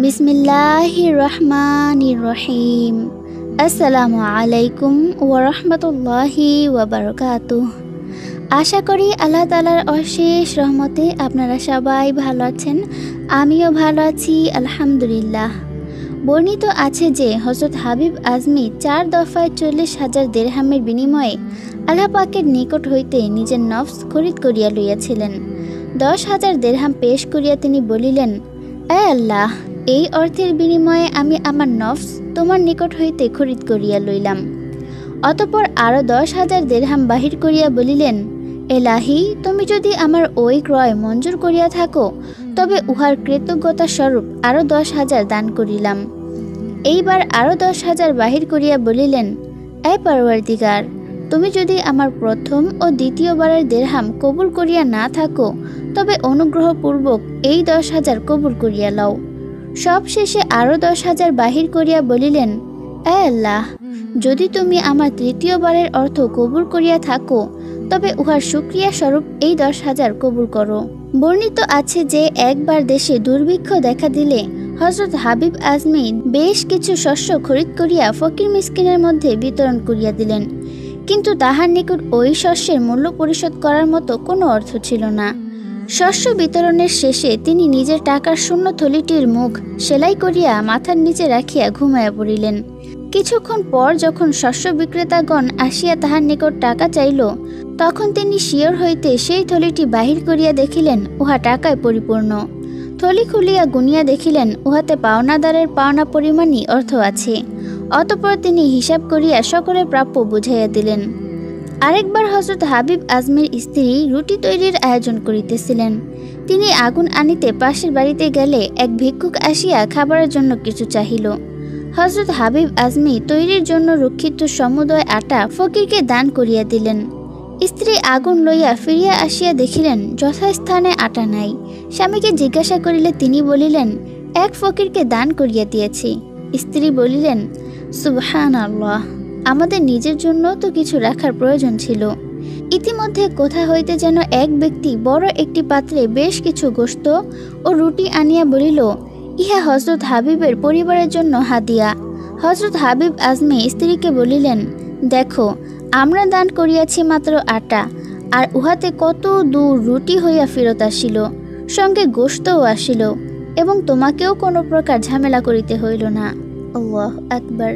বিসমিল্লাহির রহমানির রহিম। আসসালামু আলাইকুম ওয়া রাহমাতুল্লাহি ওয়া বারাকাতুহু। আশা করি আল্লাহ তাআলার অশেষ রহমতে আপনারা সবাই ভালো আছেন। আমিও ভালো আছি আলহামদুলিল্লাহ। বর্ণিত আছে যে হযরত হাবিব আজমি 4 দফায় 40,000 দিরহামের বিনিময়ে আল্লাহ পাকের নিকট হইতে নিজের নফস খরিদ করিয়া লইয়াছিলেন। 10,000 দিরহাম পেশ করিয়া তিনি বলিলেন, এ আল্লাহ, এই অর্থের বিনিময়ে আমি আমার নফস তোমার নিকট হইতে খরিদ করিয়া লইলাম। অতঃপর আরও 10,000 দিরহাম বাহির করিয়া বলিলেন, এলাহি, তুমি যদি আমার ওই ক্রয় মঞ্জুর করিয়া থাকো তবে উহার কৃতজ্ঞতা স্বরূপ আরও 10,000 দান করিলাম। এইবার আরও 10,000 বাহির করিয়া বলিলেন, এ পরওয়ারদিগার, তুমি যদি আমার প্রথম ও দ্বিতীয়বারের দিরহাম কবুল করিয়া না থাকো তবে অনুগ্রহপূর্বক এই 10,000 কবুল করিয়া লও। সবশেষে আরও 10,000 বাহির করিয়া বলিলেন, এ আল্লাহ, যদি তুমি আমার তৃতীয়বারের অর্থ কবুল করিয়া থাকো তবে উহার শুকরিয়া স্বরূপ এই 10,000 কবুল করো। বর্ণিত আছে যে একবার দেশে দুর্ভিক্ষ দেখা দিলে হযরত হাবিব আজমি বেশ কিছু শস্য খরিদ করিয়া ফকির মিসকিনের মধ্যে বিতরণ করিয়া দিলেন, কিন্তু তাহার নিকট ওই শস্যের মূল্য পরিশোধ করার মতো কোনো অর্থ ছিল না। শস্য বিতরণের শেষে তিনি নিজের টাকার শূন্য থলিটির মুখ সেলাই করিয়া মাথার নিচে রাখিয়া ঘুমাইয়া পড়িলেন। কিছুক্ষণ পর যখন শস্য বিক্রেতাগণ আসিয়া তাহার নিকট টাকা চাইল, তখন তিনি শিয়র হইতে সেই থলিটি বাহির করিয়া দেখিলেন উহা টাকায় পরিপূর্ণ। থলি খুলিয়া গুনিয়া দেখিলেন উহাতে পাওনাদারের পাওনা পরিমাণই অর্থ আছে। অতঃপর তিনি হিসাব করিয়া সকলের প্রাপ্য বুঝাইয়া দিলেন। আরেকবার হযরত হাবিব আজমির স্ত্রী রুটি তৈরির আয়োজন করিতেছিলেন। তিনি আগুন আনিতে পাশের বাড়িতে গেলে এক ভিক্ষুক আসিয়া খাবারের জন্য কিছু চাহিল। হযরত হাবিব আজমি তৈরির জন্য রক্ষিত সমুদয় আটা ফকিরকে দান করিয়া দিলেন। স্ত্রী আগুন লইয়া ফিরিয়া আসিয়া দেখিলেন যথাস্থানে আটা নাই। স্বামীকে জিজ্ঞাসা করিলে তিনি বলিলেন, এক ফকিরকে দান করিয়া দিয়েছি। স্ত্রী বলিলেন, সুবহানাল্লাহ, আমাদের নিজের জন্য তো কিছু রাখার প্রয়োজন ছিল। ইতিমধ্যে কোথা হইতে যেন এক ব্যক্তি বড় একটি পাত্রে বেশ কিছু গোশত ও রুটি আনিয়া বলিল, ইহা হযরত হাবিবের পরিবারের জন্য হাদিয়া। হযরত হাবিব আজমি স্ত্রীকে বলিলেন, দেখো, আমরা দান করিয়াছি মাত্র আটা, আর উহাতে কত দূর রুটি হইয়া ফেরত আসিল, সঙ্গে গোশতও আসিল, এবং তোমাকেও কোনো প্রকার ঝামেলা করিতে হইল না। আল্লাহু আকবার।